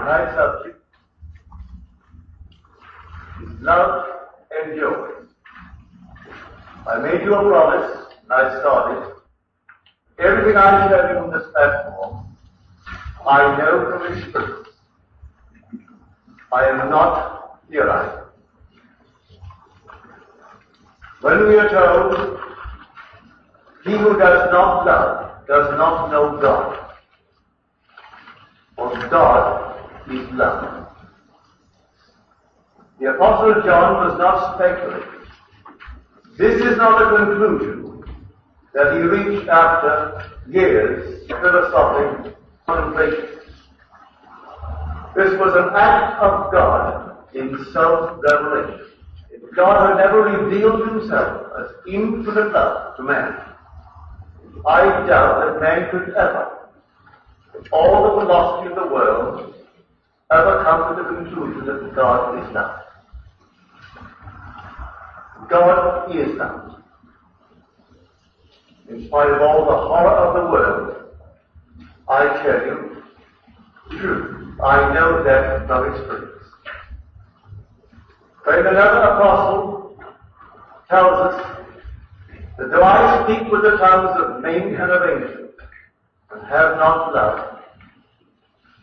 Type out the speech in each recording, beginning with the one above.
Tonight's subject is love endures. I made you a promise, and I started. Everything I tell you on this platform, I know from experience. I am not theorizing. When we are told, he who does not love does not know God, for God is love. The Apostle John was not speculating. This is not a conclusion that he reached after years of philosophic contemplation. This was an act of God in self-revelation. If God had never revealed himself as infinite love to man, I doubt that man could ever, with all the philosophy of the world, ever come to the conclusion that God is love. God is love. In spite of all the horror of the world, I tell you, true, I know that from experience. When another apostle tells us that though I speak with the tongues of men and of angels, and have not love,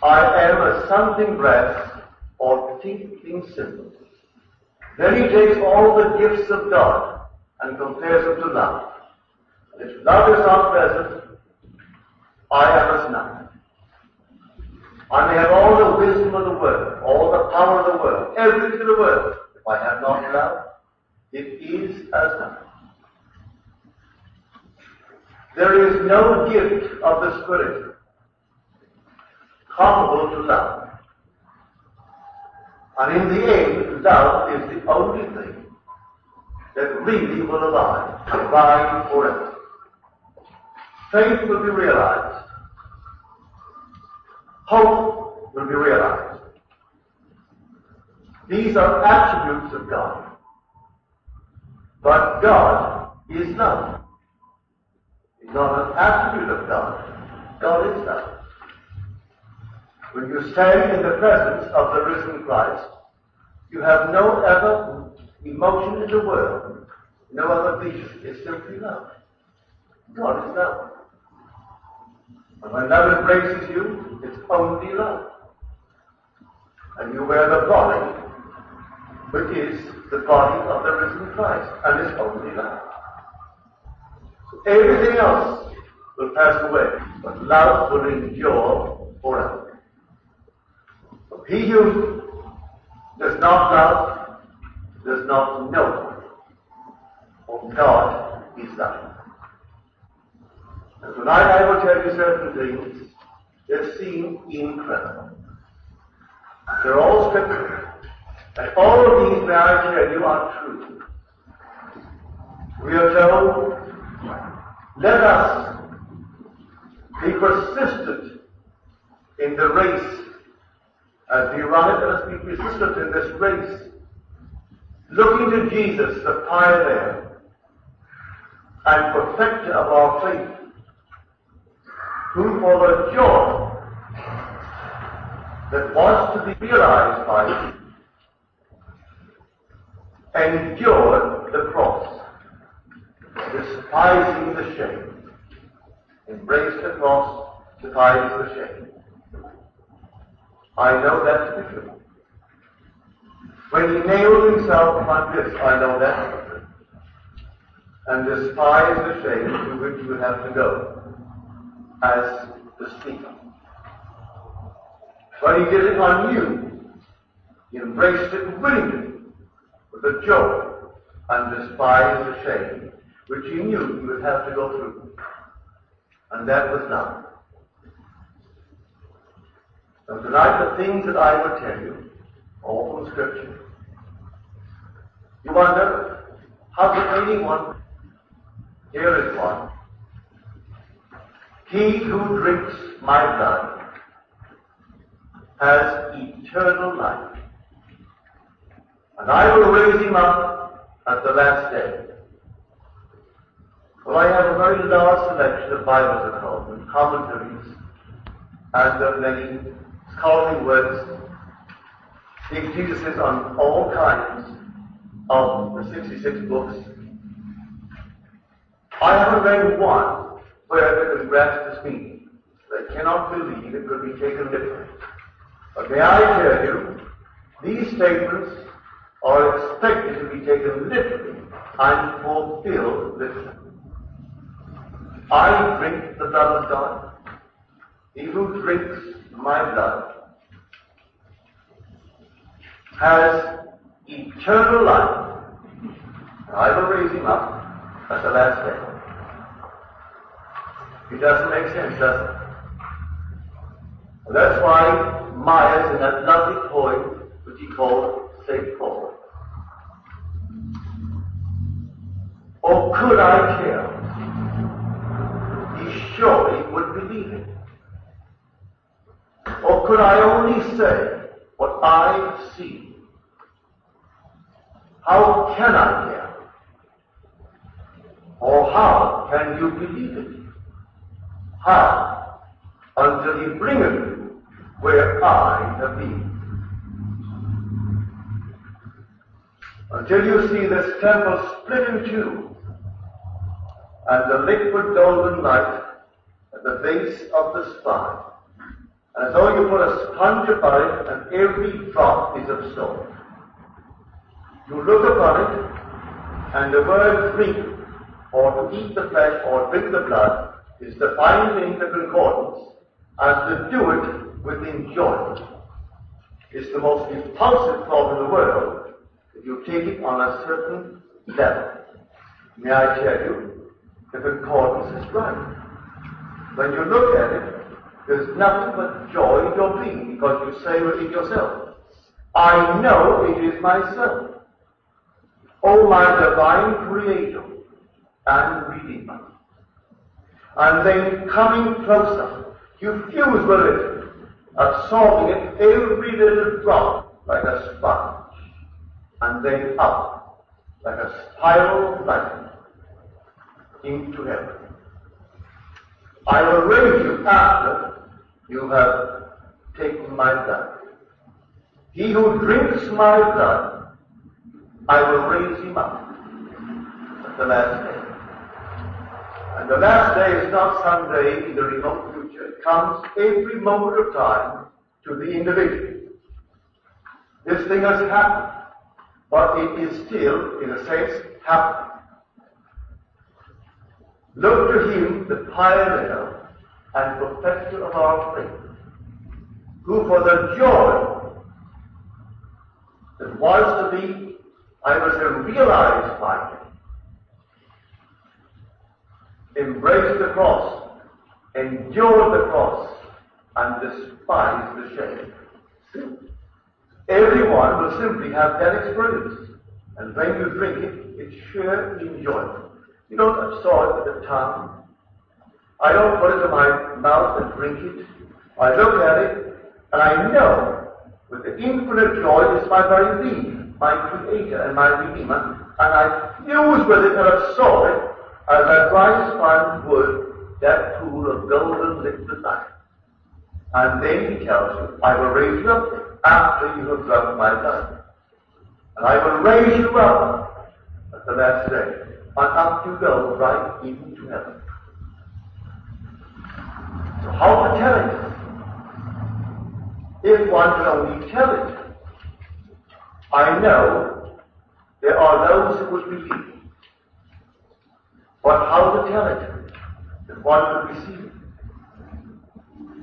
I am a sounding brass or tinkling cymbal. Then he takes all the gifts of God and compares them to love. And if love is not present, I am as nothing. I may have all the wisdom of the world, all the power of the world, everything in the world. If I have not love, it is as nothing. There is no gift of the Spirit comparable to love. And in the end, love is the only thing that really will abide forever. Faith will be realized. Hope will be realized. These are attributes of God. But God is love. It's not an attribute of God. God is love. When you stand in the presence of the risen Christ, you have no other emotion in the world, no other vision. It's simply love. God is love. And when love embraces you, it's only love. And you wear the body, which is the body of the risen Christ, and it's only love. So everything else will pass away, but love will endure forever. He who does not love does not know, for God is love. And tonight I will tell you certain things that seem incredible. They're all scripture, and all of these, may I tell you, are true. We are told, let us be persistent in the race. As we run it, let us be persistent in this race, looking to Jesus, the pioneer and perfecter of our faith, who for the joy that was to be realized by him endured the cross, despising the shame, embraced the cross, despising the shame. I know that to be true. When he nailed himself upon this, I know that to be true. And despised the shame to which you have to go as the speaker. When he did it on you, he embraced it willingly with a joy and despised the shame which he knew he would have to go through. And that was love. So tonight, the things that I will tell you, all from Scripture, you wonder, how could anyone? Here is one. He who drinks my blood has eternal life, and I will raise him up at the last day. Well, I have a very large selection of Bibles at home and commentaries, and of many scholarly works, big treatises on all kinds of the 66 books. I haven't read one where they can grasp this meaning. They cannot believe it could be taken literally. But may I tell you, these statements are expected to be taken literally and fulfilled literally. I drink the blood of God. He who drinks my blood has eternal life. I will raise him up at the last day. It doesn't make sense, does it? That's why Myers, in that lovely poem, which he called St. Paul. Or could I care? He surely would believe it. Or could I only say what I see? How can I care? Or how can you believe it? How? Until he bringeth you where I have been. Until you see this temple split in two, and the liquid golden light at the base of the spine, as though you put a sponge upon it, and every drop is absorbed. You look upon it, and the word drink, or to eat the flesh, or drink the blood, is defined in the concordance as to do it with enjoyment. It's the most repulsive thought in the world if you take it on a certain level. May I tell you, the concordance is right. When you look at it, there's nothing but joy in your being, because you say within yourself, I know it is myself. O my divine Creator and Redeemer. And then coming closer, you fuse with it, absorbing it every little drop like a sponge, and then up like a spiral of light into heaven. I will raise you after you have taken my blood. He who drinks my blood, I will raise him up at the last day. And the last day is not some day in the remote future. It comes every moment of time to the individual. This thing has happened, but it is still, in a sense, happening. Look to him, the pioneer and perfecter of our faith, who for the joy that was to be, I was realized by him, embraced the cross, endured the cross, and despised the shame. Everyone will simply have that experience, and when you drink it, it's sheer enjoyment. You don't absorb it with the tongue. I don't put it in my mouth and drink it. I look at it, and I know with the infinite joy it's my very being, my Creator and my Redeemer, and I fuse with it and absorb it as a dry sponge would that pool of golden liquid light. And then he tells you, I will raise you up after you have drunk my blood. And I will raise you up at the last day. And up you go right into heaven. So how to tell it? If one can only tell it. I know there are those who would believe. But how to tell it that one would receive it?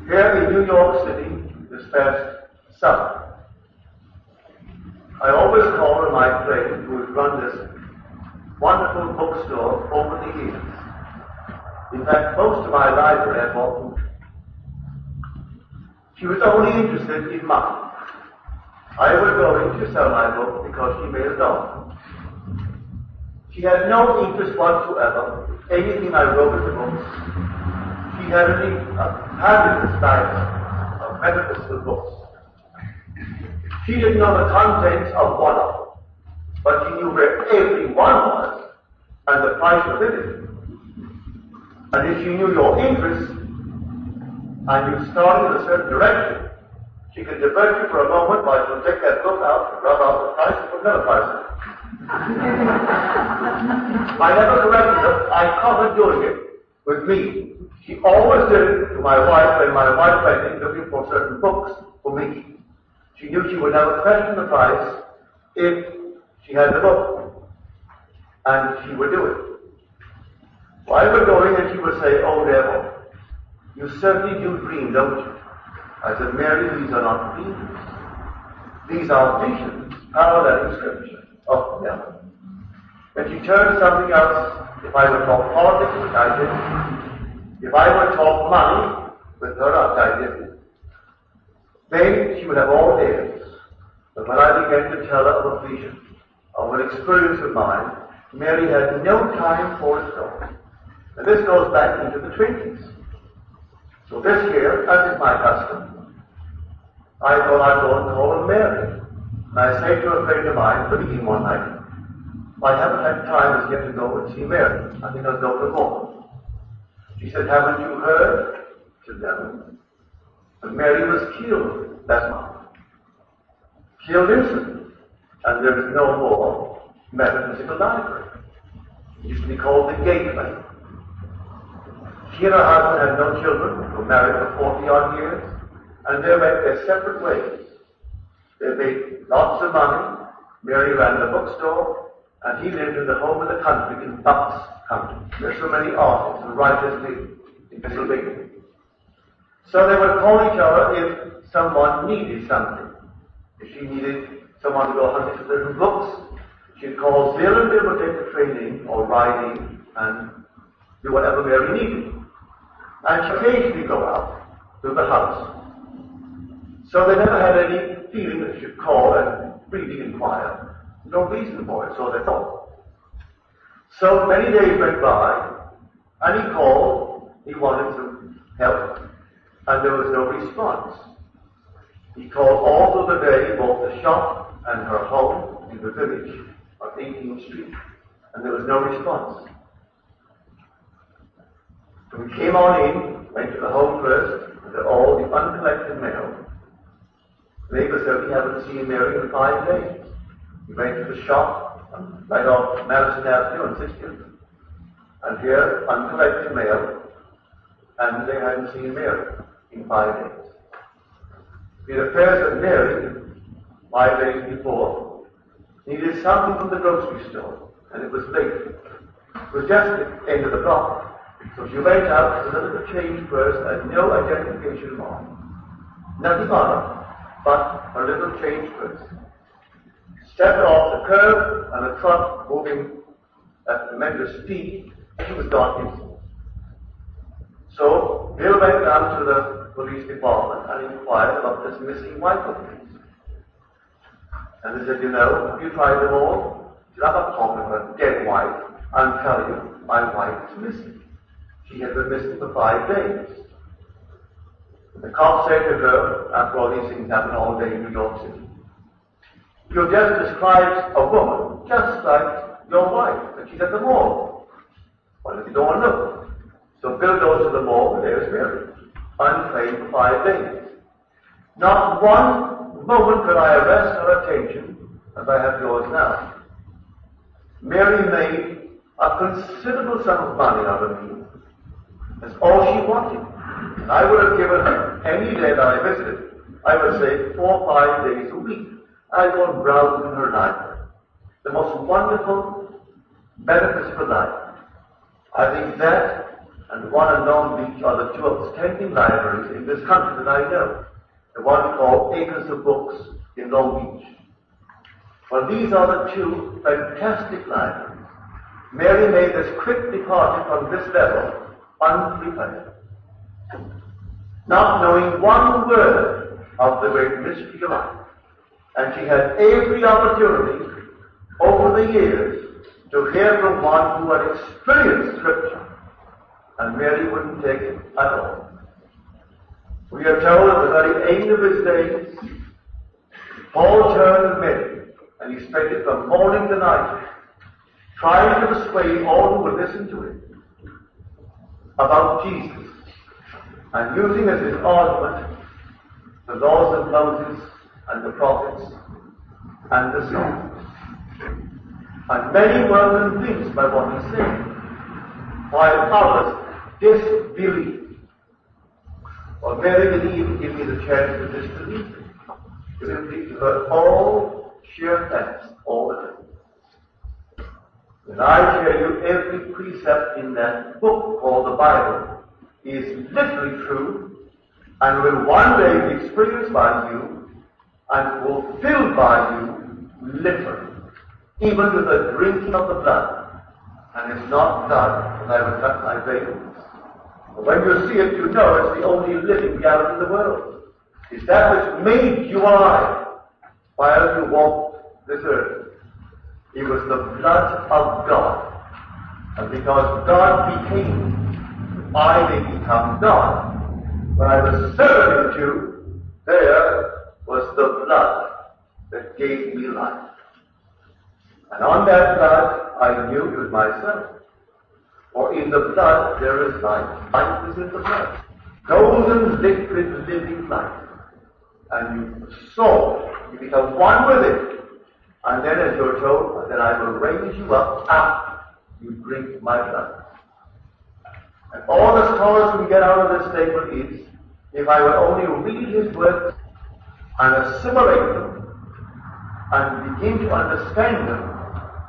Here in New York City this past summer, I always call on my friend who has run this wonderful bookstore over the years. In fact, most of my library I bought. She was only interested in money. I was going to sell my book because she made a dollar. She had no interest whatsoever in anything I wrote in the books. She had a fabulous library of metaphysical books. She didn't know the contents of one of them, but she knew where every one was and the price of it. And if she knew your interest, and you started in a certain direction, She can divert you for a moment while she'll take that book out and rub out the price and put another price in it. I never corrected her. I caught her doing it with me. She always did it to my wife when my wife went in looking for certain books for me. She knew she would never question the price if she had the book. And she would do it. While we're going, and she would say, "Oh, Neville, you certainly do dream, don't you?" I said, "Mary, these are not dreams. These are visions, paralleling scripture." Oh, Neville. When she turned to something else, if I would talk politics, which I did, if I would talk money with her, which I did, then she would have all ears. But when I began to tell her of a vision, of an experience of mine, Mary had no time for it at all. And this goes back into the 20s. So this year, as is my custom, I thought I'd go and call her Mary. And I say to a friend of mine, the meeting one night, "I haven't had time as yet to go and see Mary. I think I'll go tomorrow." She said, "Haven't you heard?" I said, "No." But Mary was killed that month. Killed instantly. And there is no more metaphysical library. It used to be called the Gateway. She and her husband had no children, were married for 40-odd years, and they went their separate ways. They made lots of money. Mary ran the bookstore, and he lived in the home of the country in Bucks County. There's so many artists and writers live in Pennsylvania. So they would call each other if someone needed something. If she needed someone to go hunting for certain books, she'd call Bill, and Bill would take the training or riding and do whatever Mary needed. And she'd occasionally go out to the house. So they never had any feeling that she should call and really inquire. No reason for it, so they thought. So many days went by, and he called. He wanted some help, and there was no response. He called all through the day, both the shop and her home in the village of 18th Street, and there was no response. So we came on in, went to the home first, and all the uncollected mail. The neighbor said, "We haven't seen Mary in 5 days." We went to the shop, right off Madison Avenue on 60th, and here, uncollected mail, and they hadn't seen Mary in 5 days. The affairs of Mary, 5 days before, needed something from the grocery store, and it was late. It was just the end of the block. So she went out with a little change purse and no identification mark. Nothing on her, but her little change purse. Stepped off the curb, and a truck moving at tremendous speed, she was gone instantly. So Bill went down to the police department and inquired about this missing wife of his. And they said, "You know, have you tried them all?" He said, "I'm not talking about a dead wife. I'm telling you, my wife is missing. She has been missing for 5 days." The cop said to her, after all these things happen all day in New York City, "You just described a woman just like your wife, and she's at the mall. Why don't you go and look?" So Bill goes to the mall, and there's Mary, unclaimed for 5 days. Not one moment could I arrest her attention as I have yours now. Mary made a considerable sum of money out of me. That's all she wanted. And I would have given her any day that I visited, I would say 4 or 5 days a week. I'd go and browse in her library. The most wonderful metaphysical library. I think that and the one in Long Beach are the two outstanding libraries in this country that I know. The one called Acres of Books in Long Beach. Well, these are the two fantastic libraries. Mary made this quick departure from this level unprepared, not knowing one word of the great mystery of life. And she had every opportunity over the years to hear from one who had experienced Scripture, and Mary wouldn't take it at all. We are told at the very end of his days, Paul turned to Mary, and he spent it from morning to night, trying to persuade all who would listen to him about Jesus, and using as his argument the laws of Moses and the prophets and the Psalms. And many were convinced by what he said, while others disbelieved. Or very believe give me the chance to disbelieve. Simply to her all sheer facts all the time. When I tell you every precept in that book called the Bible is literally true and will one day be experienced by you and fulfilled by you literally, even to the drinking of the blood. And it's not blood, and I will cut my veins. But when you see it, you know it's the only living reality in the world. It's that which made you alive while you walked this earth. It was the blood of God. And because God became, I may become God. When I was serving you, there was the blood that gave me life. And on that blood, I knew it was myself. For in the blood there is life. Life is in the blood. Golden, liquid, living life. And you saw it. You become one with it. And then as you're told, then I will raise you up after you drink my blood. And all the scholars we get out of this statement is, if I would only read his words and assimilate them and begin to understand them,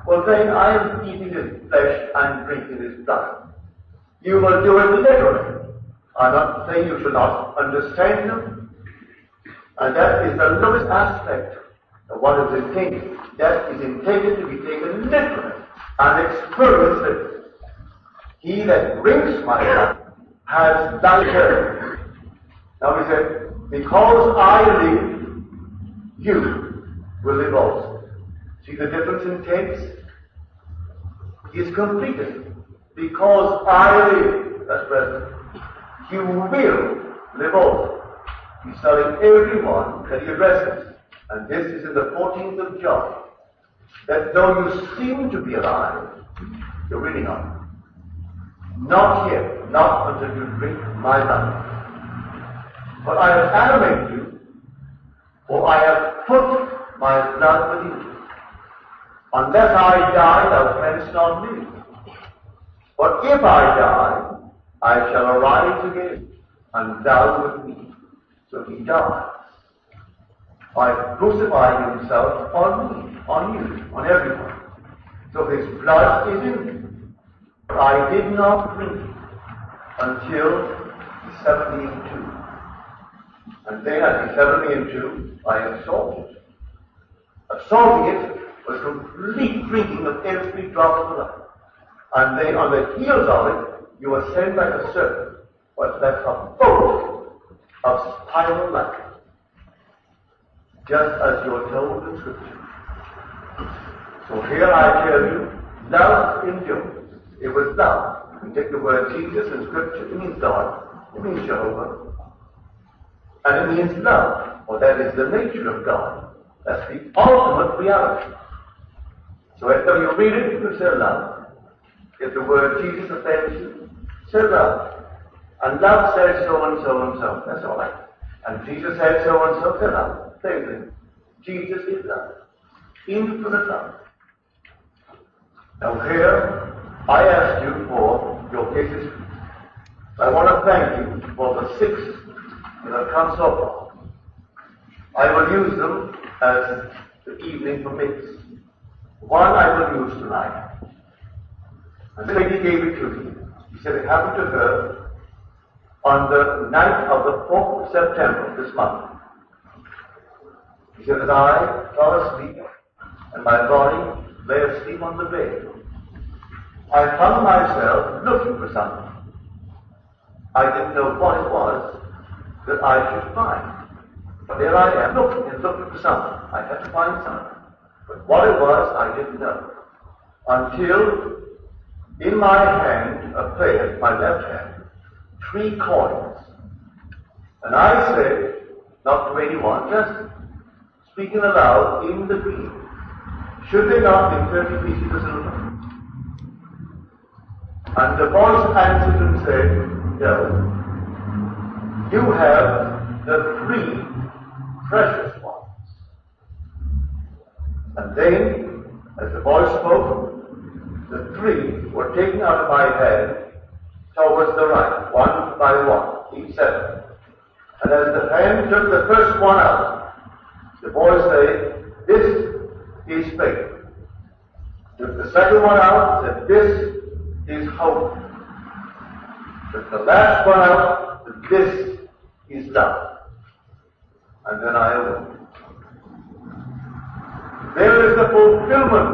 well then I am eating his flesh and drinking his blood. You will do it literally. I'm not saying you should not understand them. And that is the lowest aspect of what is intended. That is intended to be taken literally and experienced it. He that drinks my blood has life eternal. Now he said, because I live, you will live also. See the difference in tense? Is completed. Because I live, that's present, you will live also. He's telling everyone that he addresses, and this is in the 14th of John, that though you seem to be alive, you're really not. Not yet, not until you drink my blood. But I have animated you, for I have put my blood within you. Unless I die, thou canst not live. But if I die, I shall arise again, and thou with me. So he dies by crucifying himself on me, on you, on everyone. So his blood is in me. I did not drink it until 72. And then at 72, I assaulted. Assaulting it was complete drinking of every drop of blood. And then on the heels of it, you ascend like a serpent. What's that? A boat of spiral life, just as you're told in Scripture. So here I tell you, love endures. It was love. You take the word Jesus in Scripture, it means God, it means Jehovah, and it means love, for that is the nature of God. That's the ultimate reality. So if you read it, you can say love. If the word Jesus offends you, say love. And love says so and so and so. That's all right. And Jesus said so and so. Say love. Same thing. Jesus is love. Infinite love. Now here, I asked you for your cases. I want to thank you for the 6 that have come so far. I will use them as the evening permits. One I will use tonight. And the lady gave it to me. She said it happened to her on the night of the 4th of September this month. He said that I fell asleep and my body lay asleep on the bed. I found myself looking for something. I didn't know what it was that I should find. But there I am, looking for something. I had to find something. But what it was, I didn't know. Until in my hand appeared, my left hand, 3 coins. And I said, not to anyone, just speaking aloud in the dream, should they not be 30 pieces of silver? And the voice answered and said, no. You have the 3 precious ones. And then, as the voice spoke, the three were taken out of my hand towards the right, one by one, each seven. And as the hand took the first one out, the voice said, "This is faith." Took the second one out, said, "This is hope." Took the last one out, said, "This is love." And then I awoke. There is the fulfillment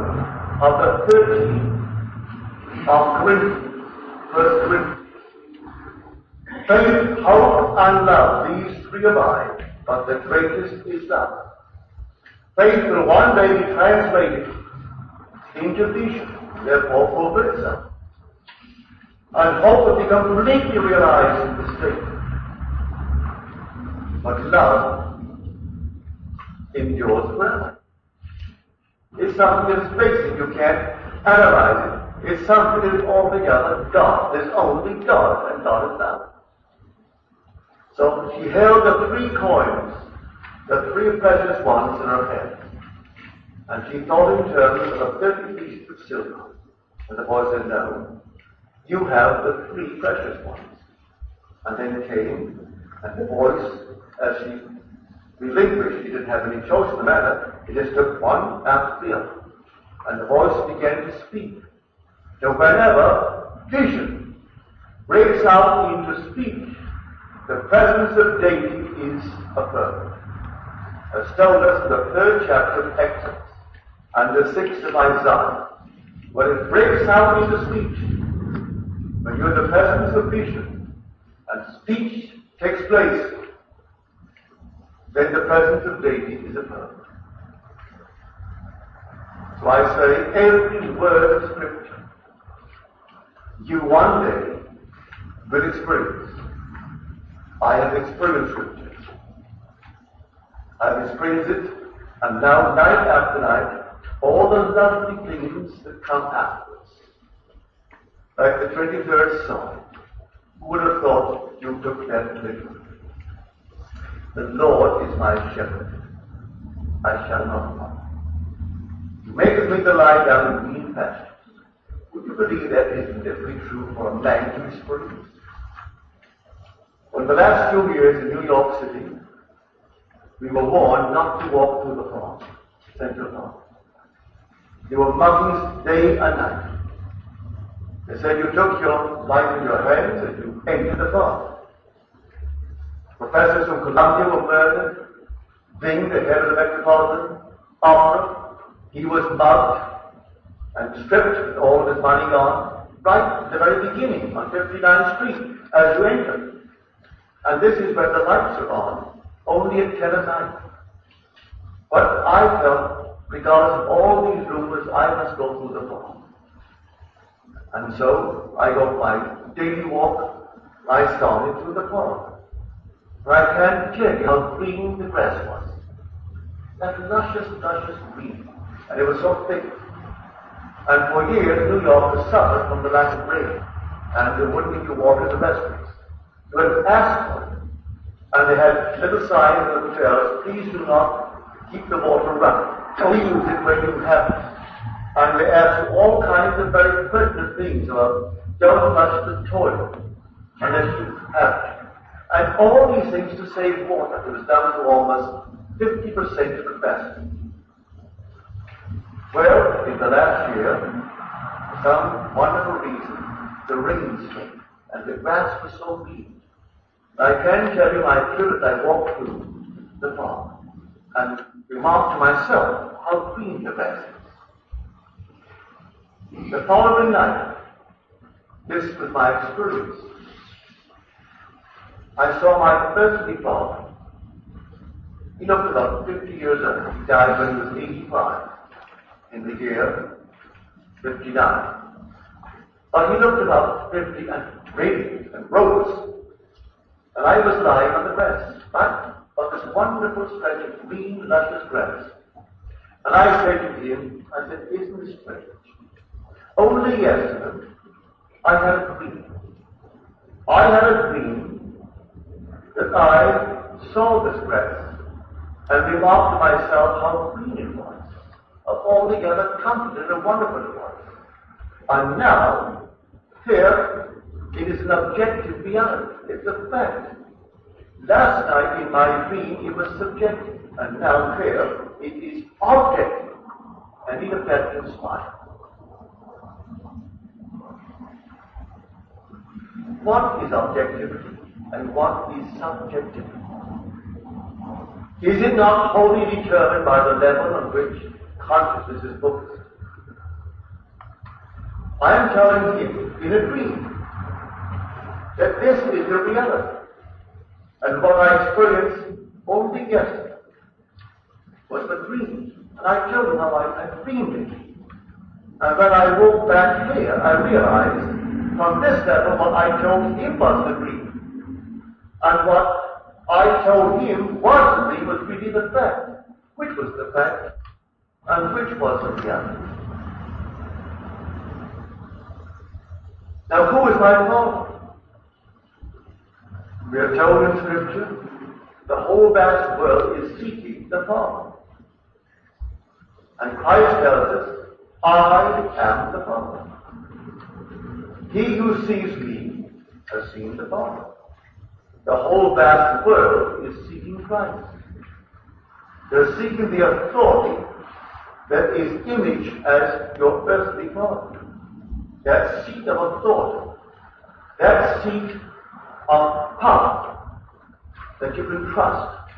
of the 13 of Corinthians, 1 Corinthians. Faith, hope, and love, these three abide, but the greatest is love. Faith will one day be translated into vision, therefore fulfill itself. And hope will be completely realized in the state. But love endures forever. It's something that's basic. You can't analyze it. It's something that is altogether God. There's only God, and God is love. So she held the three coins, the three precious ones in her hand. And she thought in terms of 30 pieces of silver. And the boy said, "No, you have the three precious ones." And then came, and the voice, as she relinquished, she didn't have any choice in the matter, he just took one after the other. And the voice began to speak. So whenever vision breaks out into speech, the presence of deity is affirmed. As told us in the 3rd chapter of Exodus and the 6th of Isaiah, when it breaks out into speech, when you're in the presence of vision and speech takes place, then the presence of deity is affirmed. So I say, every word of Scripture, you one day will experience. I have experienced Scripture. I've experienced it, and now night after night, all the lovely things that come afterwards. Like the 23rd Psalm. Who would have thought you took that literally? The Lord is my shepherd. I shall not want. He maketh me to lie down in green pastures. Would you believe that isn't definitely true for a man to experience? In the last few years in New York City, we were warned not to walk through the park, Central Park. There were muggings day and night. They said you took your life in your hands and you entered the park. Professors from Columbia were murdered. Bing, the head of the Metropolitan Opera, he was mugged and stripped with all of his money gone, right at the very beginning on 59th Street as you enter. And this is where the lights are on, only at 10 at night. But I felt, regardless of all these rumors, I must go through the park. And so I go my daily walk. I started through the park. But I can't tell you how green the grass was. That luscious, luscious green. And it was so thick. And for years, New York has suffered from the lack of rain. And they wouldn't give you water in the restaurants. You had to ask for it. And they had little signs in the hotels, "Please do not keep the water running. We use it when you have it." And they asked you all kinds of very pertinent things about don't flush the toilet unless you have it. And all these things to save water. It was down to almost 50% of capacity. Well, in the last year, for some wonderful reason, the rains came, and the grass was so green. I can tell you, I feel that I walked through the park and remarked to myself how green the grass is. The following night, this was my experience. I saw my professor father. He looked about 50 years old. He died when he was 85, in the year 59. But he looked about 50 and radiant and rose. And I was lying on the grass, right on this wonderful stretch of green, luscious grass. And I said to him, I said, "Isn't this strange? Only yesterday, I had a dream. I had a dream that I saw this grass, and remarked to myself how green it was, how altogether comforted and wonderful it was. And now, here, it is an objective reality. It's a fact. Last night in my dream it was subjective, and now here it is objective, and in effect can smile. What is objectivity and what is subjectivity? Is it not wholly determined by the level on which consciousness is focused? I am telling him in a dream that this is the reality. And what I experienced only yesterday was the dream. And I told him how I dreamed it. And when I woke back here, I realized from this level what I told him was the dream. And what I told him was the dream was really the fact. Which was the fact and which was the reality. Now who is my Father? We are told in Scripture, the whole vast world is seeking the Father. And Christ tells us, I am the Father. He who sees me has seen the Father. The whole vast world is seeking Christ. They're seeking the authority that is imaged as your earthly Father. That seat of authority, that seat of power that you can trust,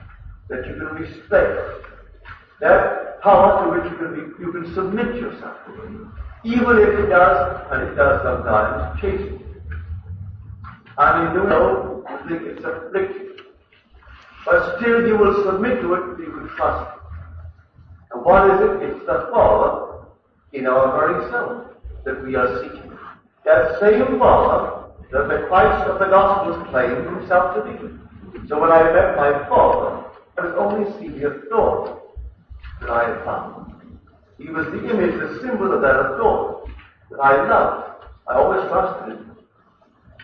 that you can respect, that power to which you can submit yourself, even if it does, and it does sometimes, chase you. And you know you think it's afflicted, but still you will submit to it, you can trust it. And what is it? It's the Father in our very self that we are seeking. That same Father that the Christ of the Gospels claimed himself to be. So when I met my Father, I was only seeing the authority that I had found. He was the image, the symbol of that authority that I loved. I always trusted him.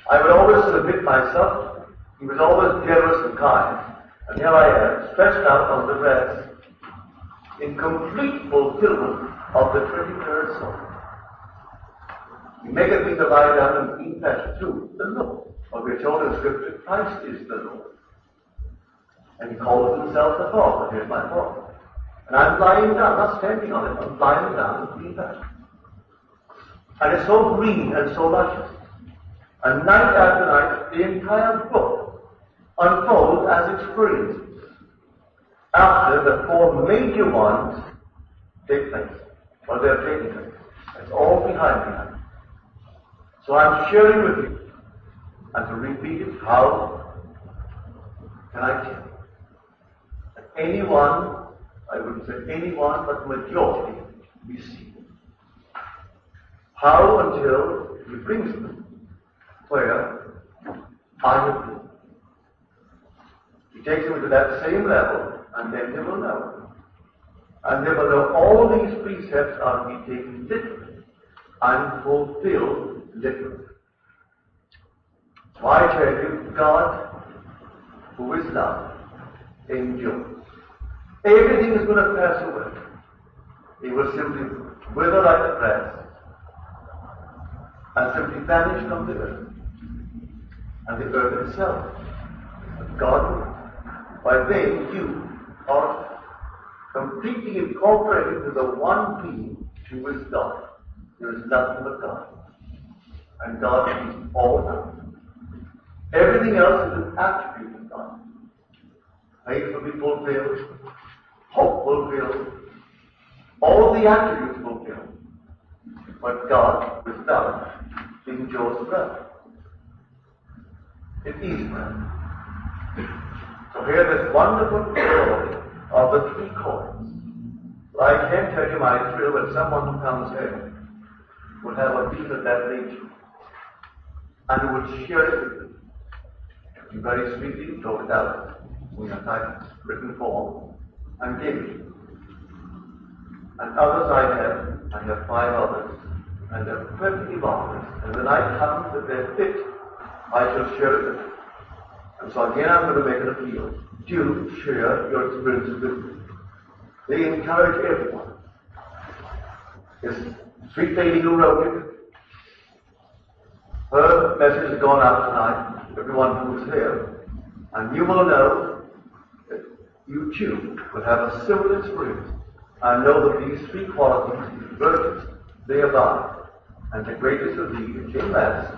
I would always submit myself. He was always generous and kind. And here I am, stretched out on the grass, in complete fulfillment of the 23rd Psalm. He maketh me to lie down in green pasture too, the Lord. For we are told in Scripture, Christ is the Lord. And he calls himself the Father. Here's my Father. And I'm lying down, not standing on it, I'm lying down in green pasture. And it's so green and so luscious. And night after night, the entire book unfolds as experiences. After the four major ones take place, or they're taking place. It's all behind me. So I'm sharing with you, and to repeat it, how can I tell? That anyone, I wouldn't say anyone, but majority, receive it. How until he brings them where I have been. He takes them to that same level, and then they will know. And they will know all these precepts are to be taken literally and fulfilled literally. So I tell you, God, who is love, endures. Everything is going to pass away. It will simply wither like the grass and simply vanish from the earth. And the earth itself. But God, by then you are completely incorporated to the one being who is God. There is nothing but God. And God is all knowing. Everything else is an attribute of God. Faith will be fulfilled, hope fulfilled, all the attributes fulfilled. But God, with love, endures forever. It is forever. So here this wonderful story of the three coins. I can't tell you my thrill when someone who comes here would have a deal of that nature and would share it with you. You very sweetly wrote it out in a typewritten form and gave it to you. And others I have 5 others, and they're perfectly marvelous. And when I come to their fit, I shall share it with you. And so again I'm going to make an appeal. Do share your experiences with me. They encourage everyone. This sweet lady who wrote it, her message has gone out tonight, everyone who was here, and you will know that you too will have a similar experience. And know that these three qualities, these virtues, they abide. And the greatest of these came last,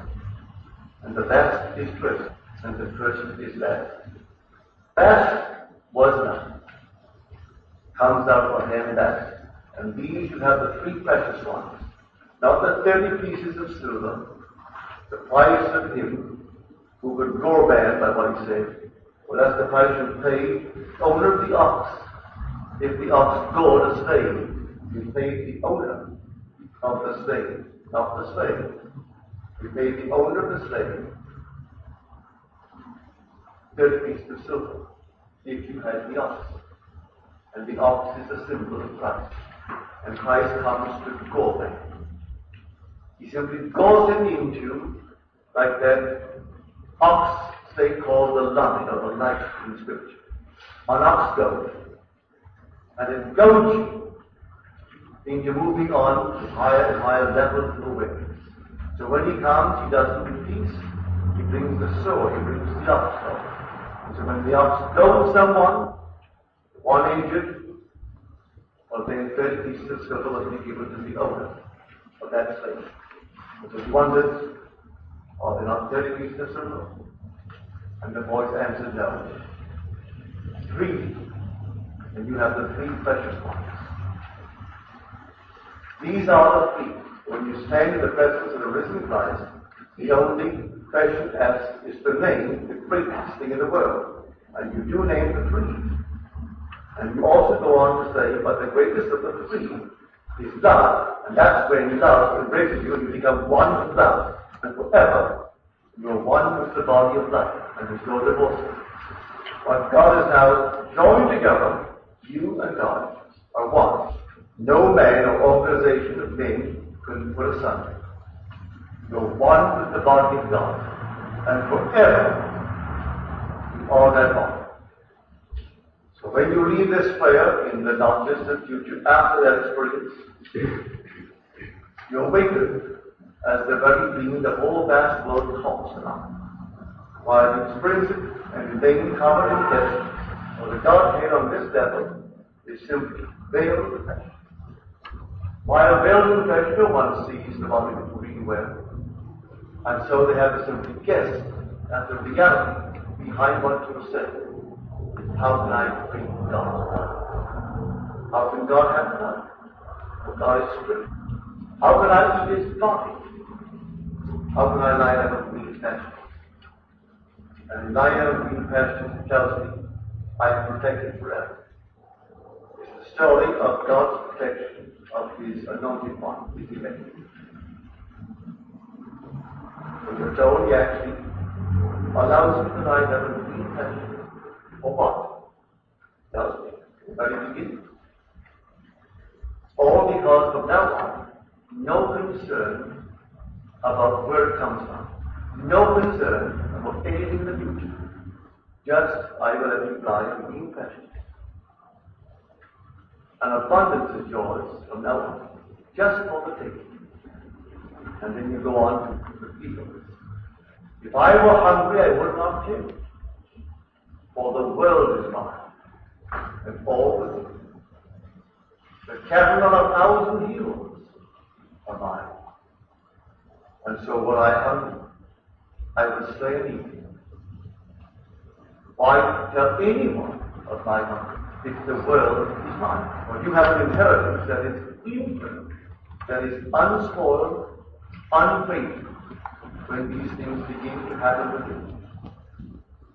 and the last is first, and the first is last. Last was none. Comes out from him last. And these you have the three precious ones. Not the 30 pieces of silver, the price of him who could roar bad by what he said. Well, that's the price you pay the owner of the ox. If the ox go astray, you pay the owner of the slave, not the slave. You pay the owner of the slave 30 pieces of silver if you had the ox. And the ox is a symbol of Christ. And Christ comes to go there. He simply goes him into, like that ox, say, called the line or the light in Scripture. An ox goad. And it goads you into moving on to higher and higher levels of awareness. So when he comes, he doesn't do peace. He brings the sword, he brings the ox goad. And so when the ox goads someone, one aged, well, then 30 pieces of silver must be given to the owner of that slave. And so he wonders, are there not 30 pieces of silver? And the voice answered, no. 3. And you have the 3 precious ones. These are the 3. When you stand in the presence of the risen Christ, the only question asked is to name the greatest thing in the world. And you do name the 3. And you also go on to say, but the greatest of the 3 is love. And that's when love embraces you and you become one with love. And forever, you are one with the body of life. And there's no divorce. What God has now joined together, you and God are one. No man or organization of men can put asunder. You're one with the body of God. And forever, you are that one. So when you read this prayer in the not distant future, after that experience, you're awakened as the very being the whole vast world talks about. While you experience it and remain covered in flesh, or the Godhead on this level is simply veiled in flesh. While veiled in flesh, no one sees the body really well. And so they have to simply guess at the reality behind what you said. How can I bring God? How can God have blood? For God is spirit. How can I eat his body? How can I lie down on green pastures? And lying down on green pastures tells me I am protected forever. It's the story of God's protection of his anointed one, his elect. When you're told he actually allows you to lie down on green pastures. For what? Tells me. Very beginning. All because from now on, no concern about where it comes from. No concern about anything in the future. Just, I will let you fly on green pastures. An abundance is yours from now on. Just for the taking. And then you go on to the fields. If I were hungry, I would not kill. For the world is mine, and all within it. The cattle on 1,000 hills are mine. And so when I hunger, I will slay and eat. Why tell anyone of my hunger if the world is mine? For you have an inheritance that is infinite, that is unspoiled, unfading, when these things begin to happen with you.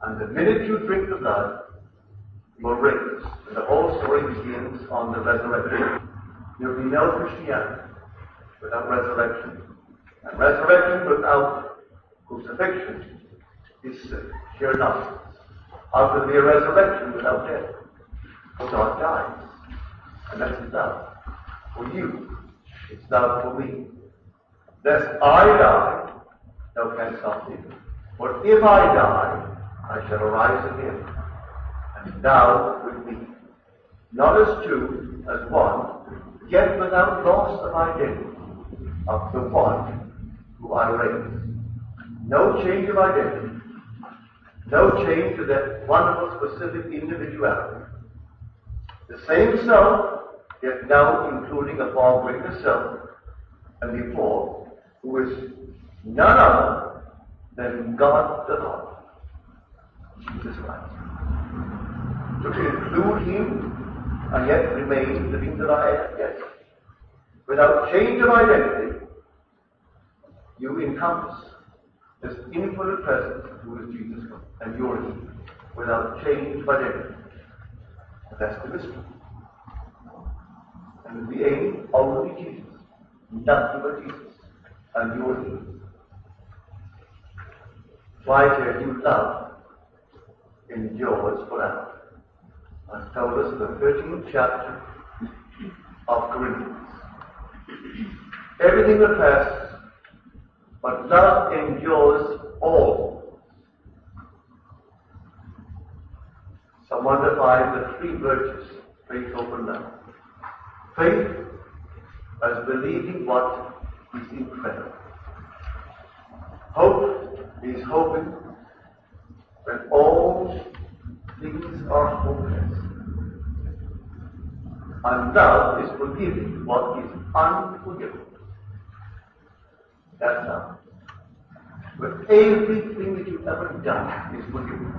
And the minute you drink the blood, you will raise. And the whole story begins on the resurrection. There will be no Christianity without resurrection. And resurrection without crucifixion is sheer nonsense. How could there be a resurrection without death? For God dies. And that's his love. For you, it's love for me. Lest I die, thou canst not live. For if I die, I shall arise again, and thou with me, not as two, as one, yet without loss of identity, of the one who I raise. No change of identity, no change to that wonderful specific individuality. The same self, yet now including a far greater self than before, who is none other than God the Lord, Jesus Christ. So to include him and yet remain the being that I am, yes. Without change of identity, you encompass this infinite presence who is Jesus Christ, and you're he, without change of identity. But that's the mystery. And the aim, only Jesus, nothing but Jesus, and you're he. So I tell you, love endures forever. As told us in the 13th chapter of Corinthians. Everything will pass, but love endures all. Someone defined the three virtues: faith, hope, and love. Faith as believing what is incredible. Hope is hoping when all things are hopeless. And love is forgiving what is unforgivable. That's love. But everything that you've ever done is forgiven.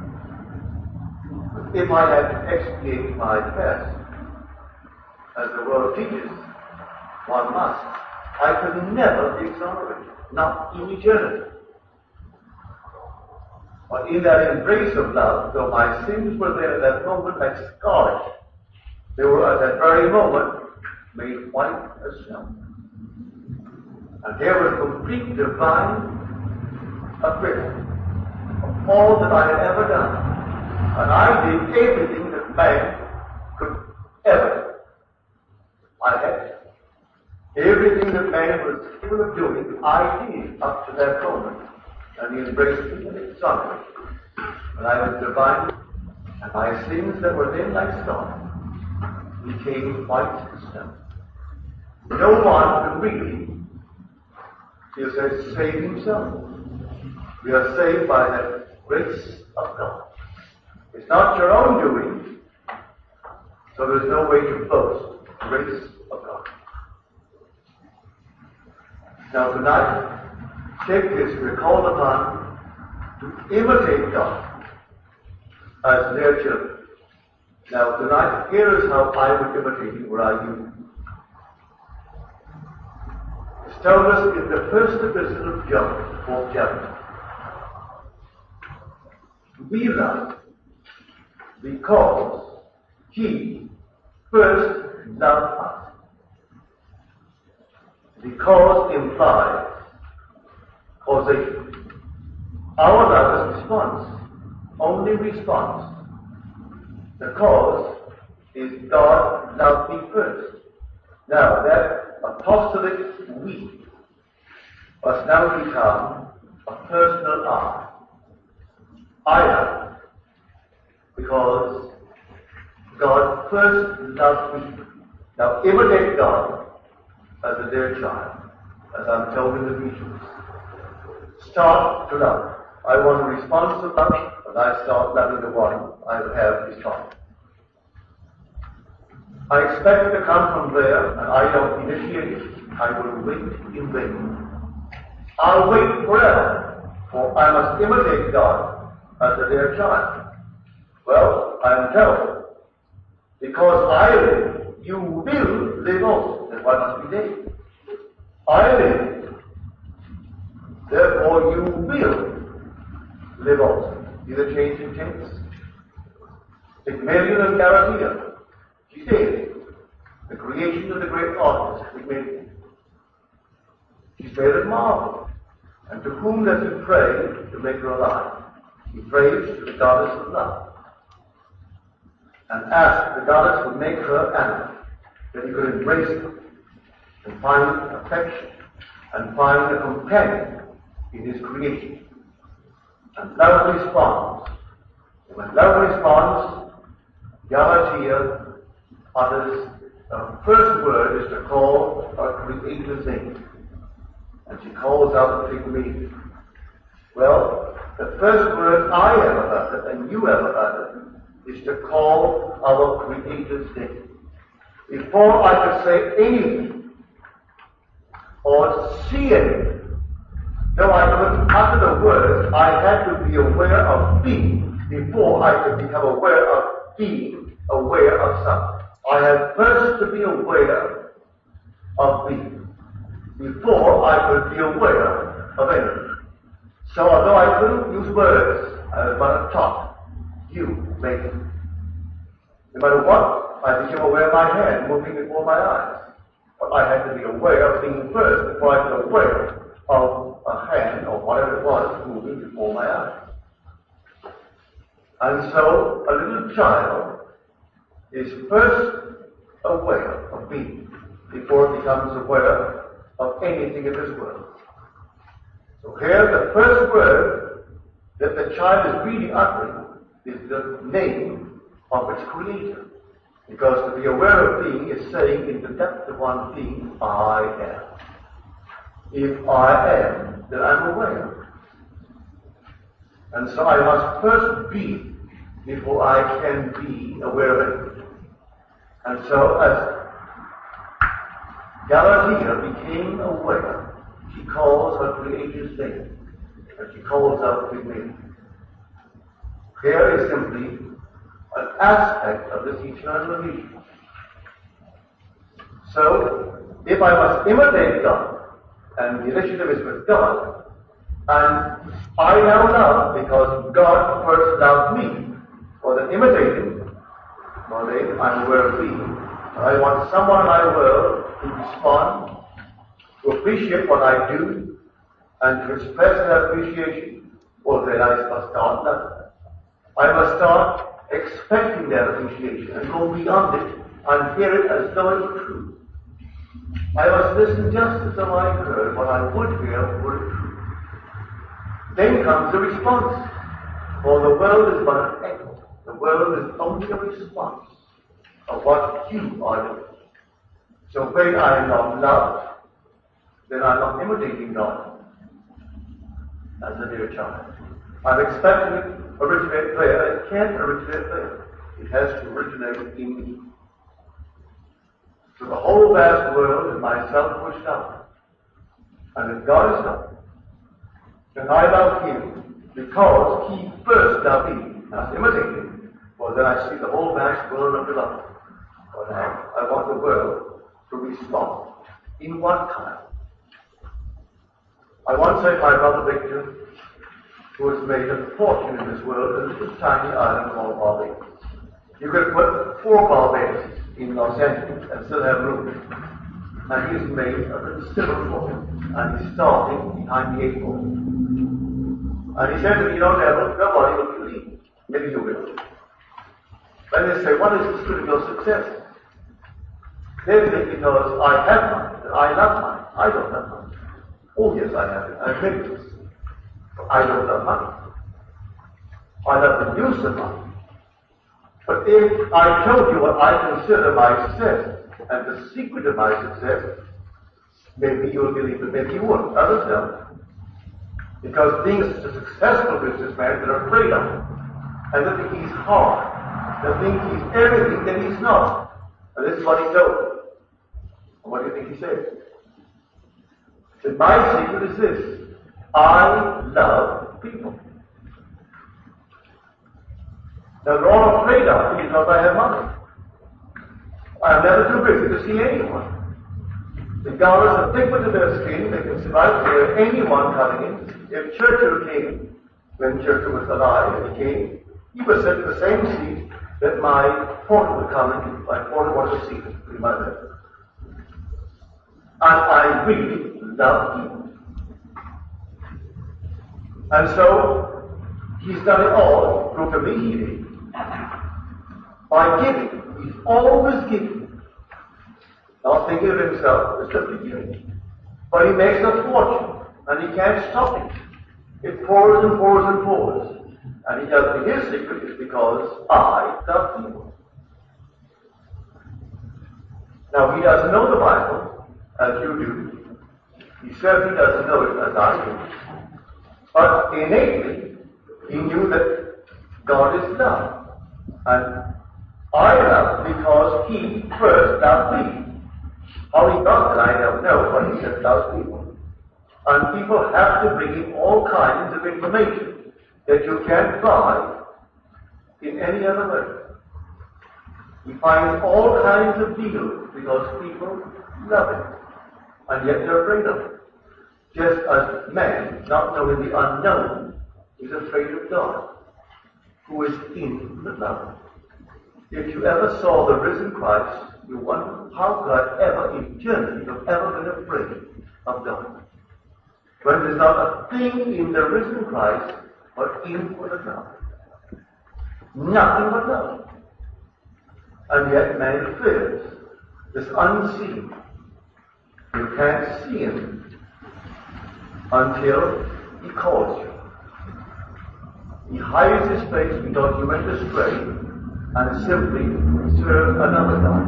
But if I had to expiate my past, as the world teaches, one must, I could never be exonerated, not in eternity. But in that embrace of love, though my sins were there at that moment like scarlet, they were at that very moment made white as snow. And there was complete divine acquittal of all that I had ever done. And I did everything that man could ever. I had. Everything that man was capable of doing, I did up to that moment. And he embraced me and exonerated me. And I was divine, and my sins that were then like scarlet became white as snow. No one can really, he says, save himself. We are saved by the grace of God. It's not your own doing, so there's no way to boast. Grace of God. Now tonight, take this, we're called upon to imitate God as their children. Now tonight, here is how I would imitate you, or I you. It's told us in the first epistle of John, 4th chapter. We love because he first loved us. Because implies causation. Our love is response, only response. The cause is God loved me first. Now that apostolic we must now become a personal I. I love because God first loved me. Now imitate God as a dear child, as I'm told in the Ephesians. Start to love. I want a response to love, and I start loving the one I have his child. I expect it to come from there, and I don't initiate it. I will wait in vain. I'll wait forever, for I must imitate God as a dear child. Well, I am told, because I live, you will live also. Then why must be dead? I live, therefore you will live also. See the change in tense? Pygmalion and Galatea. She said, the creation of the great artist, Pygmalion. She made it marvelous. And to whom does he pray to make her alive? He prays to the goddess of love. And asks the goddess to make her animal, that he could embrace her and find affection and find a companion in his creation. And love responds When love responds, Galatea utters the first word is to call her Creator's name. And she calls out Pygmy. Well, the first word I ever uttered, and you ever uttered, is to call our Creator's name. Before I could say anything, or see anything, though I couldn't utter the words, I had to be aware of being before I could become aware of being aware of something. I had first to be aware of being before I could be aware of anything. So although I couldn't use words, I was but a thought. You make it. No matter what, I became aware of my hand moving before my eyes. But I had to be aware of being first before I could be aware of a hand or whatever it was moving before my eyes. And so a little child is first aware of being before it becomes aware of anything in this world. So here the first word that the child is really uttering is the name of its creator. Because to be aware of being is saying in the depth of one being, I am. If I am, then I'm aware. And so I must first be before I can be aware of it. And so as Galatea became aware, she calls her Creator's name, and she calls out his name. Here is simply an aspect of this eternal vision. So, if I must imitate God, and the initiative is with God, and I now love because God first loved me, for then imitating, well then I'm aware of being, and I want someone in my world to respond, to appreciate what I do, and to express that appreciation, well then I must start loving. I must start expecting that appreciation and go beyond it and hear it as though it's true. I must listen just as though I heard what I would hear were it true. Then comes the response. For the world is but an echo. The world is only a response of what you are doing. So when I am not loved, then I'm not imitating God as a dear child. I'm expecting it to originate there. It can't originate there. It has to originate in me. So the whole vast world is myself pushed out. And if God is not, then I love Him because He first loved me. Now, imitate Him. Well, then I see the whole vast world of love. But I want the world to respond. In what kind? I once said my brother Victor, who has made a fortune in this world, a little tiny island called Barbados. You could put 4 Barbados in Los Angeles and still have room. And he's made a considerable fortune. And he's starting behind the 8 ball. And he said to me, you know, Neville, nobody will believe. Maybe you will. Then they say, what is the secret of your success? They think because I have money, that I love money. I don't have money. Oh yes, I have it. I have millions. I don't love money. I love the use of money. But if I told you what I consider my success and the secret of my success, maybe you'll believe it, maybe you won't. Others don't. Because being such a successful businessman, they're afraid of him. And they think he's hard. They think he's everything that he's not. And this is what he told me. And what do you think he said? That my secret is this. I love people. Now they're all afraid of me because I have money. I'm never too busy to see anyone. Regardless of thickness of their skin, they can survive there. Anyone coming in. If Churchill came, when Churchill was alive and he came, he was sit in the same seat that my porter would come in. My porter was a seat in my bed. And I really love people. And so, he's done it all through community. By giving. He's always giving. Not thinking of himself, but simply giving. But he makes a fortune, and he can't stop it. It pours and pours and pours. And he tells me his secret is because I love people. Now, he doesn't know the Bible as you do. He certainly doesn't know it as I do. But innately, he knew that God is love. And I love because he first loved me. How he got that, I don't know, but he just loves people. And people have to bring him all kinds of information that you can't find in any other way. He finds all kinds of deals because people love him, and yet they're afraid of him. Just as man, not knowing the unknown, is afraid of God, who is in the love. If you ever saw the risen Christ, you wonder how God ever in eternity have ever been afraid of God. When there's not a thing in the risen Christ but inward of love. Nothing but love. And yet man fears this unseen. You can't see him until he calls you. He hides his face because you went astray and simply serve another God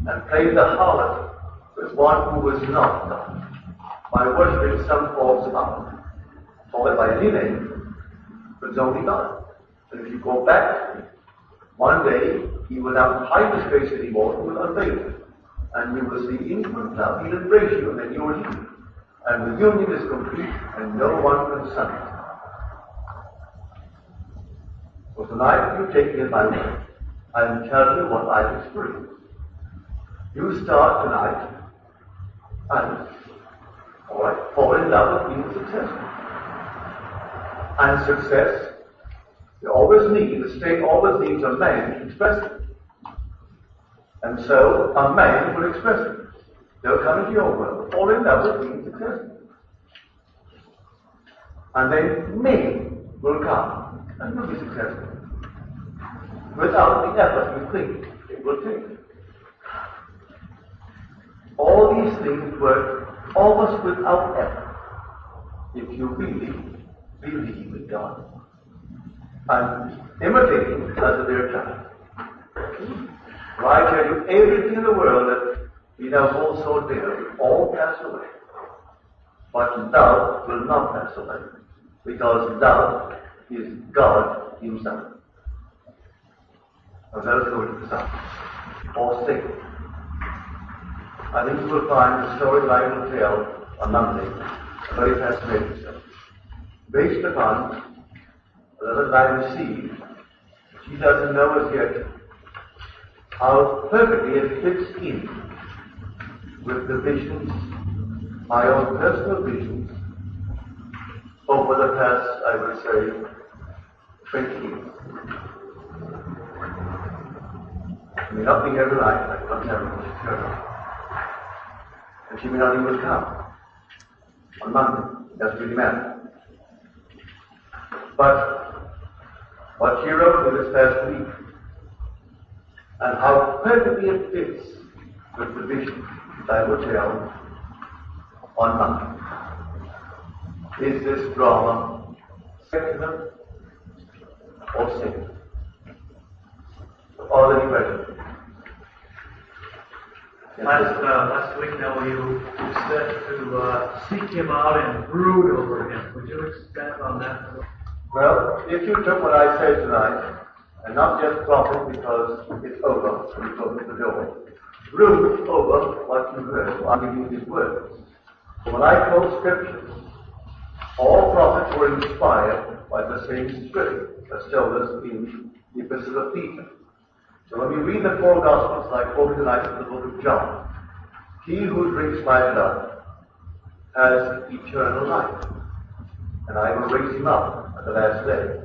and play the harlot with one who was not God by worshipping some false power. Call it by any name, but it's only God. And if you go back, one day he will not hide his face anymore, he will unveil it. And you will see infinite love. He'll embrace you and then you will leave. And the union is complete and no one can sunder it. So tonight you take me at my word. I will tell you what I've experienced. You start tonight and fall in love with being successful. And success, the state always needs a man to express it. And so a man will express it. They'll come into your world, fall in love with being successful. And then men will come and will be successful. Without the effort you think it will take. All these things work almost without effort if you really believe in God and imitate Him as a dear child. For I tell you, everything in the world that we now hold so dear will all pass away. But love will not pass away, because love is God Himself. Now let us go to the psalm, or sing. I think you will find the story that I will tell on Monday, a very fascinating story, based upon a letter that I received. She doesn't know as yet how perfectly it fits in with the visions, my own personal visions, over the past, I would say, 20 years. She may not be here tonight, I cannot tell you what she's here. And she may not even come on Monday. It doesn't really matter. But what she wrote me this past week, and how perfectly it fits with the vision that I will tell on Monday, is this drama secular or sacred? Are there any questions? Last week, now you said to seek him out and brood over him. Would you expand on that? Well, if you took what I said tonight, and not just drop it because it's over, so you close the door, brood over what you heard. I'll give you these words. So when I quote scriptures, all prophets were inspired by the same Spirit as told us in the Epistle of Peter. So when we read the four Gospels, like quoted tonight in the book of John, he who drinks my blood has eternal life, and I will raise him up at the last day.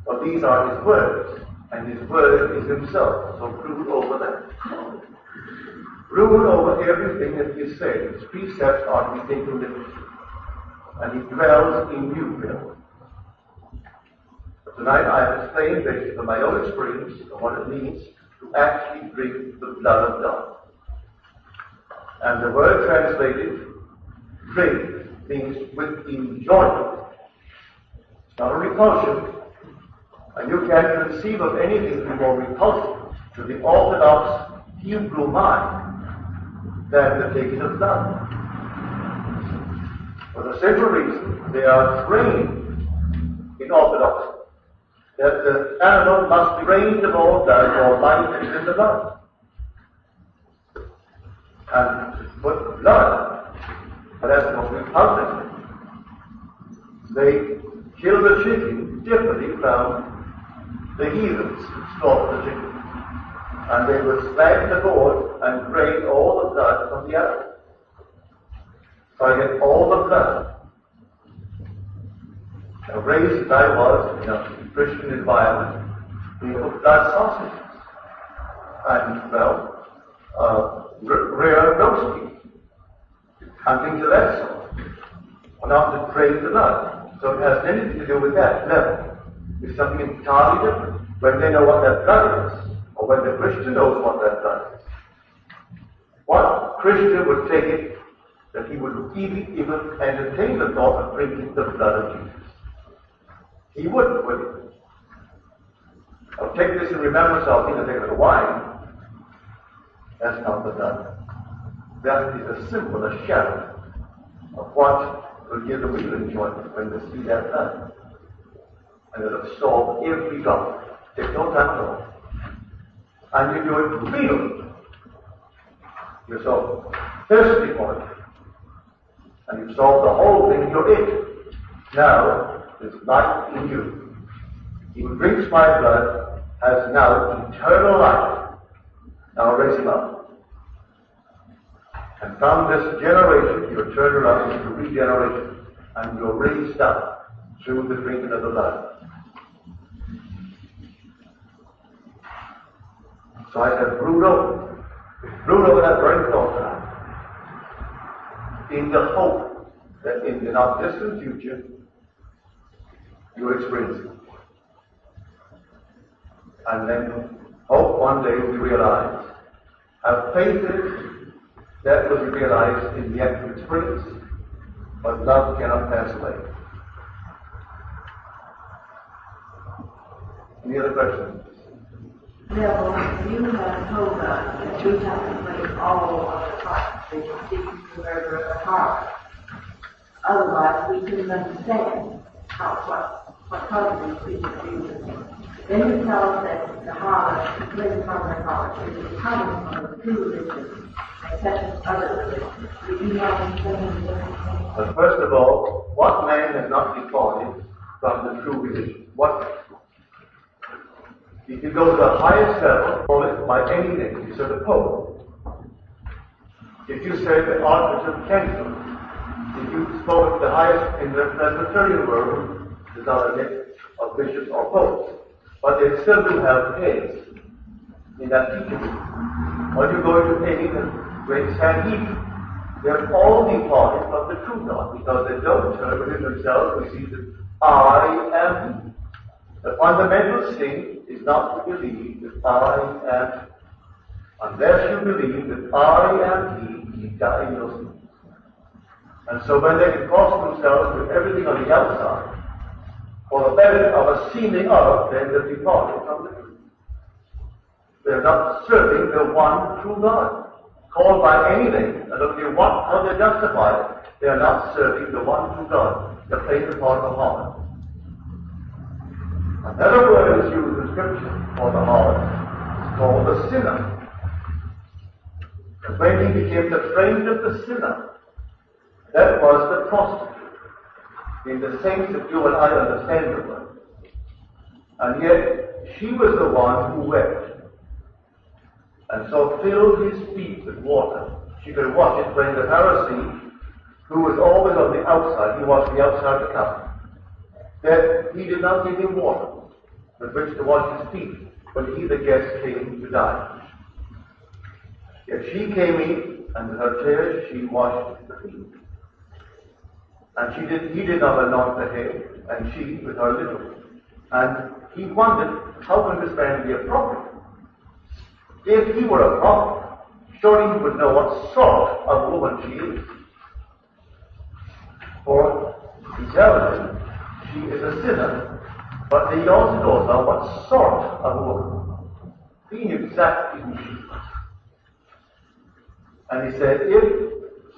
But these are his words, and his word is himself, so brood over that. Brood over everything that he said. His precepts are to be taken literally, and he dwells in you, Bill. Tonight I have explained, based on my own experience, of what it means to actually drink the blood of God. And the word translated drink means with enjoyment. It's not a repulsion. And you can't conceive of anything more repulsive to the orthodox Hebrew mind than the taking of blood. For the simple reason they are trained in orthodoxy that the animal must drain of all blood or life is in the blood. And to put blood, that's what repulsive. They kill the chicken differently from the heathens who slaughter the chicken. And they would smash the board and drain all the blood from the animal. So I get all the blood. Now, raised as I was in a Christian environment, we put blood sausages and, rare roast beef and things of that sort. Not to drain the blood. So it has anything to do with that level. It's something entirely different. When they know what that blood is, or when the Christian knows what that blood is, what Christian would take it that he would even entertain the thought of drinking the blood of Jesus? He wouldn't, would he? I'll take this in remembrance of me to take it of wine. That's not the blood. That is a symbol, a shadow of what will give the real enjoyment when they see that blood. And it'll absorb every drop. Take no time at all. And you do it freely. You're so thirsty for it. And you absorb the whole thing, you're it. Now, there's life in you. He who drinks my blood has now eternal life. Now raise him up. And from this generation, you're turned around into regeneration. And you're raised up through the drinking of the blood. So I said, brood over that very thought now, in the hope that in the not distant future, you experience it. And then hope one day we realize, have faith in it, that will be realized in the actual experience, but love cannot pass away. Any other questions? Neville, you have told us that we have to place all of the parts that you see to murder of the heart. Otherwise, we couldn't understand what causes these people to do this. Then you tell us that the heart is cleansed from their heart, is coming from the true religion, and such as other religions. Do you know anything? But first of all, what man has not departed from the true religion? What? If you go to the highest level, call it by any name, you say the Pope. If you say the Archbishop of Canterbury, if you spoke the highest in the Presbyterian world, there's not a name of bishops or popes, but they still do have heads in that teaching. When you go to any great Sanhedrin, they have all departed from the true God because they don't turn within themselves and see that I am He. The fundamental sin is not to believe that I am He. Unless you believe that I am He, you die in your sin. And so when they can cross themselves with everything on the outside, for the benefit of a seeming of, then they're departing from the truth. They're not serving the one true God, called by any name, and if you want how they justify it, they are not serving the one true God, the plain part of the heart. Another word is used in Scripture for the heart. It's called the sinner. And when he became the friend of the sinner, that was the prostitute, in the sense that you and I understand the word. And yet, she was the one who wept, and so filled his feet with water. She could wash it when the Pharisee, who was always on the outside, he washed the outside of the cup, that he did not give him water with which to wash his feet when he, the guest, came to dine. Yet she came in, and with her tears she washed the feet. And he did not anoint the head, and she with her little. And he wondered, how can this man be a prophet? If he were a prophet, surely he would know what sort of woman she is. For he tells him, she is a sinner, but he also knows now what sort of a woman. He knew exactly who she was. And he said, if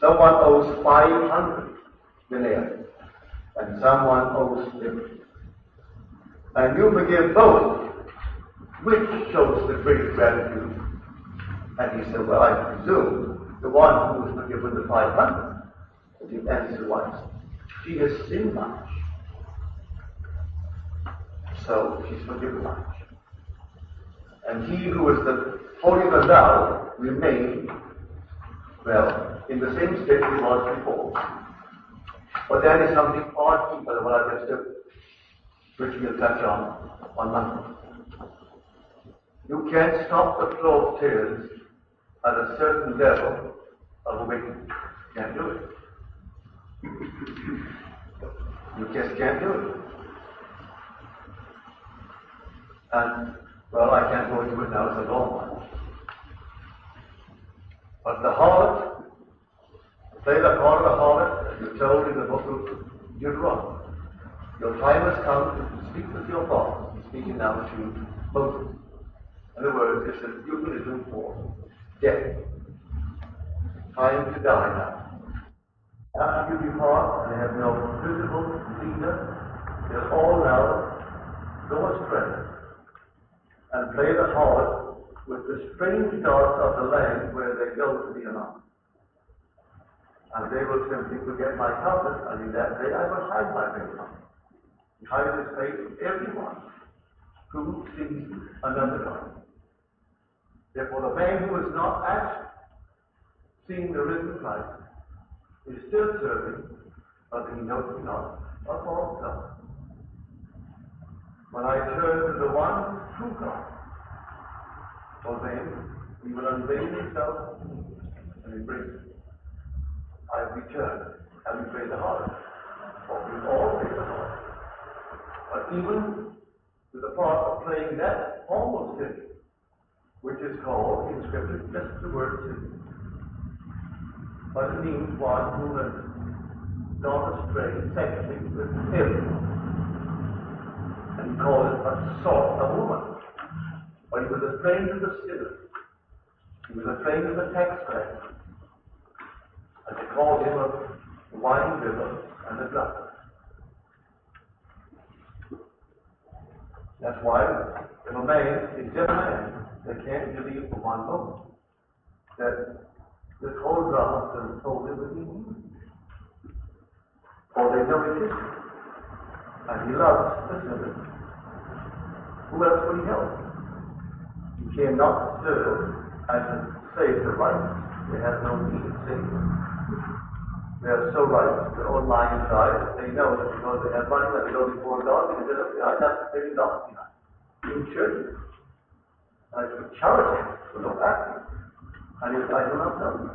someone owes 500 denarii, and someone owes 50, and you forgive both, which shows the great gratitude? And he said, well, I presume the one who is forgiven the 500. And the answer was, she has sinned much, so she's forgiven much. And he who is the holier now remained, well, in the same state he was before. But there is something odd about what I just did, which we'll touch on Monday. You can't stop the flow of tears at a certain level of awakening. You can't do it. You just can't do it. And, well, I can't go into it now, it's a long one. But the harlot, play the part of the harlot, as you're told in the book of Deuteronomy. Your time has come to speak with your father. He's speaking now to Moses. In other words, it's a euphemism for death. Time to die now. After you depart and have no visible leader, they'll all now go astray and play the harlot with the strange gods of the land where they go to be among. And they will simply forget my covenant, and in that day I will hide my face from them. Hide his face from everyone who sees another God. Therefore, the man who is not actually seeing the risen Christ is still serving, but he knows not, a false God. When I turn to the one true God, for then he will unveil himself and embrace me. I have returned, having played the harlot, for we all play the harlot. But even to the part of playing that almost sin, which is called in Scripture just the word sin. But it means one who has gone astray sexually with him. And he called it a sort of woman. But he was afraid of the sinner. He was afraid of the tax collector. And they called him a wine bibber and a drunkard. That's why if a man is just a man, they can't believe for one moment that this whole drama has been told him with him. For they know his history. And he loves the sinner. Who else would he help? He came not to serve and to save the righteous. They have no need of saving. They are so righteous, their own mind inside, they know that because they have money, that they go before God, they can say, look, I have to pay God behind. In churches. And it's for charity, for no acting. And he says, I do not know you.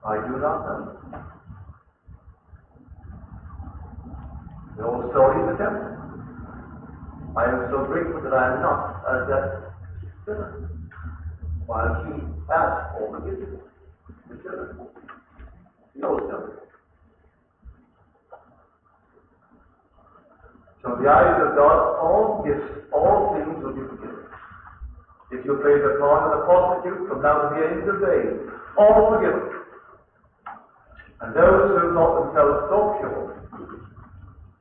I do not know you. The old story in the temple. I am so grateful that I am not as that sinner. While he asked for forgiveness, the sinner. He knows nothing. So in the eyes of God, all gifts, all things will be forgiven. If you play the part of the prostitute from now to the end of days, all forgiven. And those who thought themselves so pure,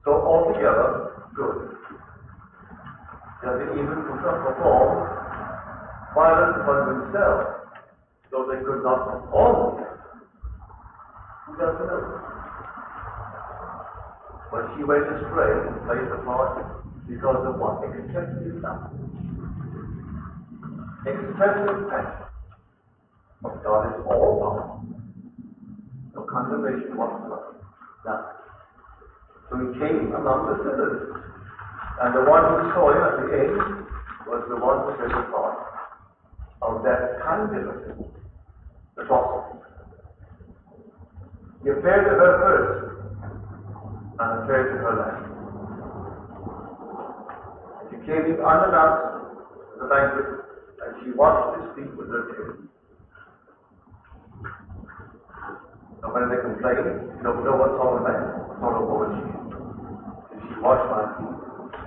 so altogether good, that they even could not perform violence upon themselves, though they could not perform it. Who doesn't know? But she went astray and played the part because of what? Excessive love. Excessive passion. But God is all powerful. No condemnation whatsoever. Now, so he came among the sinners. And the one who saw him at the end was the one who said the part of that kindness, the gospel. He appeared to her first and appeared to her last. She came in unannounced to the banquet and she washed his feet with her tears. And when they complained, you don't know what sort of man, what sort of woman she is. watchman,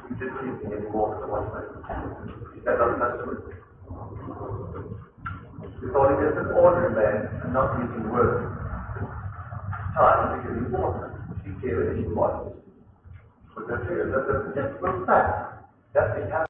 he didn't think any more to the watchman. He said on Testament. We thought he was an ordinary man and not using words. Time to give him water. She gave it, she watched. But the principal fact that we have